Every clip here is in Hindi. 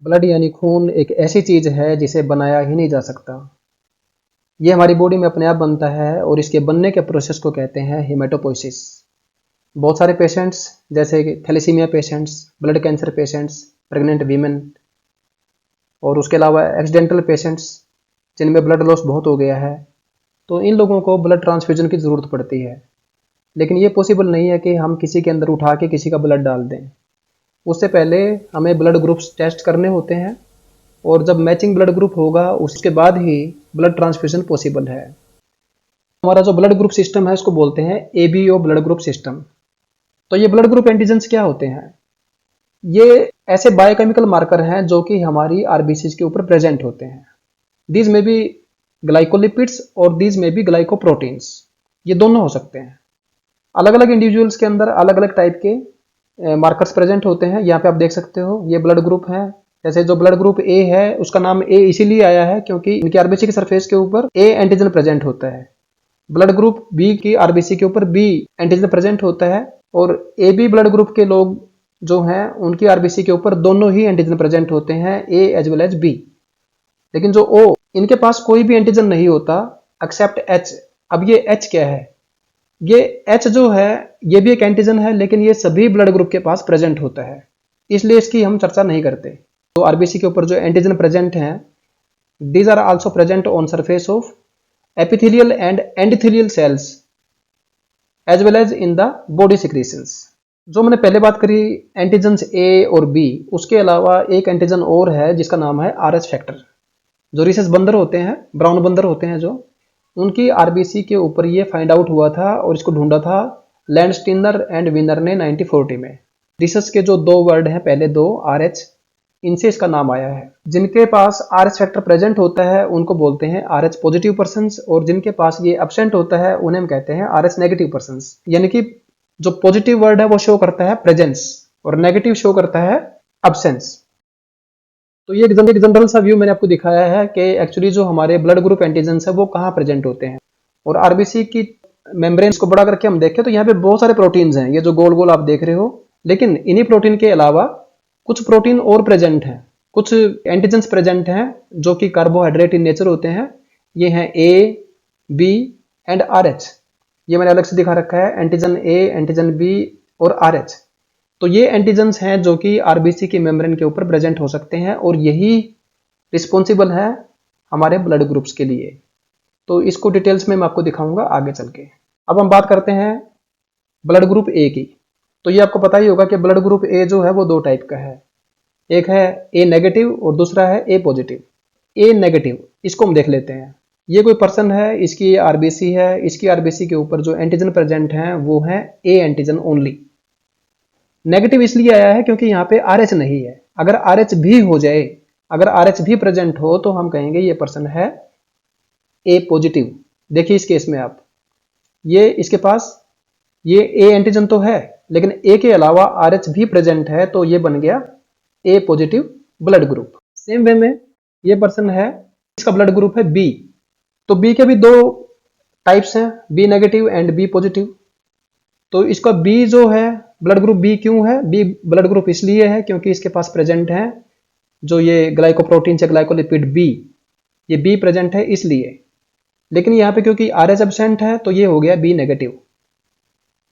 ब्लड यानी खून एक ऐसी चीज़ है जिसे बनाया ही नहीं जा सकता। ये हमारी बॉडी में अपने आप बनता है और इसके बनने के प्रोसेस को कहते हैं हेमेटोपोइसिस। बहुत सारे पेशेंट्स जैसे कि thalassemia patients, blood cancer patients, pregnant women और उसके अलावा एक्सीडेंटल पेशेंट्स जिनमें ब्लड लॉस बहुत हो गया है, तो इन लोगों को ब्लड ट्रांसफ्यूजन की ज़रूरत पड़ती है। लेकिन ये पॉसिबल नहीं है कि हम किसी के अंदर उठा के किसी का ब्लड डाल दें। उससे पहले हमें ब्लड ग्रुप्स टेस्ट करने होते हैं और जब मैचिंग ब्लड ग्रुप होगा उसके बाद ही ब्लड ट्रांसफ्यूजन पॉसिबल है। हमारा जो ब्लड ग्रुप सिस्टम है उसको बोलते हैं एबीओ ब्लड ग्रुप सिस्टम। तो ये ब्लड ग्रुप एंटीजेंस क्या होते हैं? ये ऐसे बायोकेमिकल मार्कर हैं जो कि हमारी आरबीसी के ऊपर प्रेजेंट होते हैं। दीज में भी ग्लाइकोलिपिड्स और दीज में भी ग्लाइकोप्रोटीन्स, ये दोनों हो सकते हैं। अलग अलग इंडिविजुअल्स के अंदर अलग अलग टाइप के मार्कर्स प्रेजेंट होते हैं। यहाँ पे आप देख सकते हो ये ब्लड ग्रुप है। जैसे जो ब्लड ग्रुप ए है उसका नाम ए इसीलिए आया है क्योंकि इनकी आरबीसी के सरफेस के ऊपर ए एंटीजन प्रेजेंट होता है। ब्लड ग्रुप बी की आरबीसी के ऊपर बी एंटीजन प्रेजेंट होता है और ए बी ब्लड ग्रुप के लोग जो हैं उनकी आरबीसी के ऊपर दोनों ही एंटीजन प्रेजेंट होते हैं, ए एज वेल एज बी। लेकिन जो ओ, इनके पास कोई भी एंटीजन नहीं होता एक्सेप्ट एच। अब ये एच क्या है? ये एच जो है ये भी एक एंटीजन है, लेकिन ये सभी ब्लड ग्रुप के पास प्रेजेंट होता है, इसलिए इसकी हम चर्चा नहीं करते। तो आरबीसी के ऊपर जो एंटीजन प्रेजेंट हैं, these are also present on surface of epithelial and endothelial cells as well as in the body secretions. जो मैंने पहले बात करी एंटीजन्स ए और बी, उसके अलावा एक एंटीजन और है जिसका नाम है आरएच फैक्टर। जो रिसेस बंदर होते हैं, ब्राउन बंदर होते हैं, जो उनकी आरबीसी के ऊपर ये फाइंड आउट हुआ था और इसको ढूंढा था लैंडस्टीनर एंड विनर ने 1940 में। रिसर्च के जो दो वर्ड हैं, पहले दो आर एच, इनसे इसका नाम आया है। जिनके पास आर एच फैक्टर प्रेजेंट होता है उनको बोलते हैं आर एच पॉजिटिव पर्सन्स, और जिनके पास ये एब्सेंट होता है उन्हें हम कहते हैं आर एच नेगेटिव पर्सन्स। यानी कि जो पॉजिटिव वर्ड है वो शो करता है प्रेजेंस और नेगेटिव शो करता है अब्सेंस। तो ये एक जनरल सा व्यू मैंने आपको दिखाया है कि एक्चुअली जो हमारे ब्लड ग्रुप एंटीजेंस है वो कहाँ प्रेजेंट होते हैं। और आरबीसी की मेम्ब्रेन को बड़ा करके हम देखें तो यहाँ पे बहुत सारे प्रोटीन्स हैं, ये जो गोल गोल आप देख रहे हो। लेकिन इन्हीं प्रोटीन के अलावा कुछ प्रोटीन और प्रेजेंट हैं, कुछ एंटीजेंस प्रेजेंट हैं जो कि कार्बोहाइड्रेट इन नेचर होते हैं। ये हैं ए, बी एंड आर एच। ये मैंने अलग से दिखा रखा है, एंटीजन ए, एंटीजन बी और आर एच। तो ये एंटीजेंस हैं जो कि आरबीसी की मेम्ब्रेन के ऊपर प्रेजेंट हो सकते हैं और यही रिस्पॉन्सिबल है हमारे ब्लड ग्रुप्स के लिए। तो इसको डिटेल्स में मैं आपको दिखाऊंगा आगे चल के। अब हम बात करते हैं ब्लड ग्रुप ए की। तो ये आपको पता ही होगा कि ब्लड ग्रुप ए जो है वो दो टाइप का है, एक है ए नेगेटिव और दूसरा है ए पॉजिटिव। ए नेगेटिव, इसको हम देख लेते हैं। ये कोई पर्सन है, इसकी आरबीसी है, इसकी आरबीसी के ऊपर जो एंटीजन प्रेजेंट हैं वो है ए एंटीजन ओनली। नेगेटिव इसलिए आया है क्योंकि यहाँ पे आर एच नहीं है। अगर आर एच भी हो जाए, अगर आर एच भी प्रेजेंट हो तो हम कहेंगे ये पर्सन है ए पॉजिटिव। देखिए इस केस में आप, ये इसके पास ये ए एंटीजन तो है लेकिन ए के अलावा आर एच भी प्रेजेंट है, तो ये बन गया A positive blood group. Same way में ये पर्सन है, इसका ब्लड ग्रुप है बी। तो बी के भी दो टाइप्स हैं, B negative and B positive. तो इसका बी जो है, ब्लड ग्रुप बी क्यों है? बी ब्लड ग्रुप इसलिए है क्योंकि इसके पास प्रेजेंट है जो ये ग्लाइकोप्रोटीन से ग्लाइकोलिपिड बी, ये बी प्रेजेंट है इसलिए। लेकिन यहाँ पे क्योंकि आर एच एब्सेंट है तो ये हो गया बी नेगेटिव।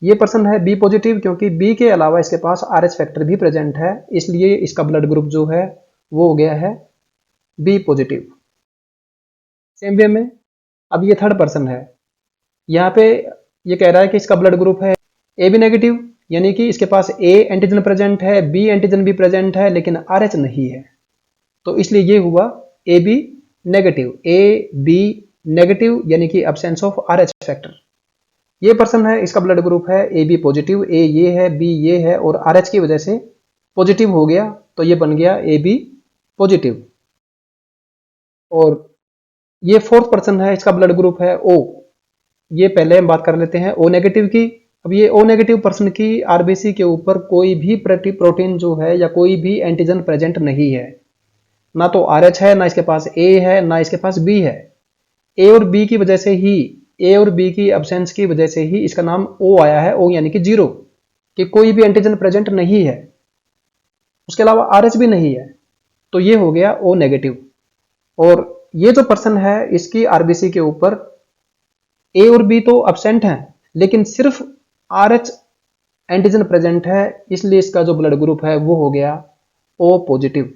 ये पर्सन है बी पॉजिटिव क्योंकि बी के अलावा इसके पास आर एच फैक्टर भी प्रेजेंट है, इसलिए इसका ब्लड ग्रुप जो है वो हो गया है बी पॉजिटिव। सेम वे में अब ये थर्ड पर्सन है, यहाँ पे ये कह रहा है कि इसका ब्लड ग्रुप है ए बी नेगेटिव, यानी कि इसके पास ए एंटीजन प्रेजेंट है, बी एंटीजन भी प्रेजेंट है, लेकिन आर एच नहीं है। तो इसलिए ये हुआ A B negative, A B negative यानी कि absence of R H factor. ये पर्सन है, इसका ब्लड ग्रुप है ए बी पॉजिटिव, ए ये है, बी ये है और आर एच की वजह से पॉजिटिव हो गया, तो ये बन गया ए बी पॉजिटिव। और ये फोर्थ पर्सन है, इसका ब्लड ग्रुप है ओ। ये पहले हम बात कर लेते हैं ओ नेगेटिव की। अब ये ओ नेगेटिव पर्सन की आरबीसी के ऊपर कोई भी प्रोटीन जो है या कोई भी एंटीजन प्रेजेंट नहीं है, ना तो आर एच है, ना इसके पास ए है, ना इसके पास बी है। ए और बी की वजह से ही, ए और बी की एब्सेंस की वजह से ही इसका नाम ओ आया है, ओ यानी कि जीरो, कि कोई भी एंटीजन प्रेजेंट नहीं है। उसके अलावा आर एच भी नहीं है। तो ये हो गया ओ नेगेटिव। और ये जो पर्सन है इसकी आरबीसी के ऊपर ए और बी तो अब्सेंट है, लेकिन सिर्फ आर एच एंटीजन प्रेजेंट है, इसलिए इसका जो ब्लड ग्रुप है वो हो गया ओ पॉजिटिव।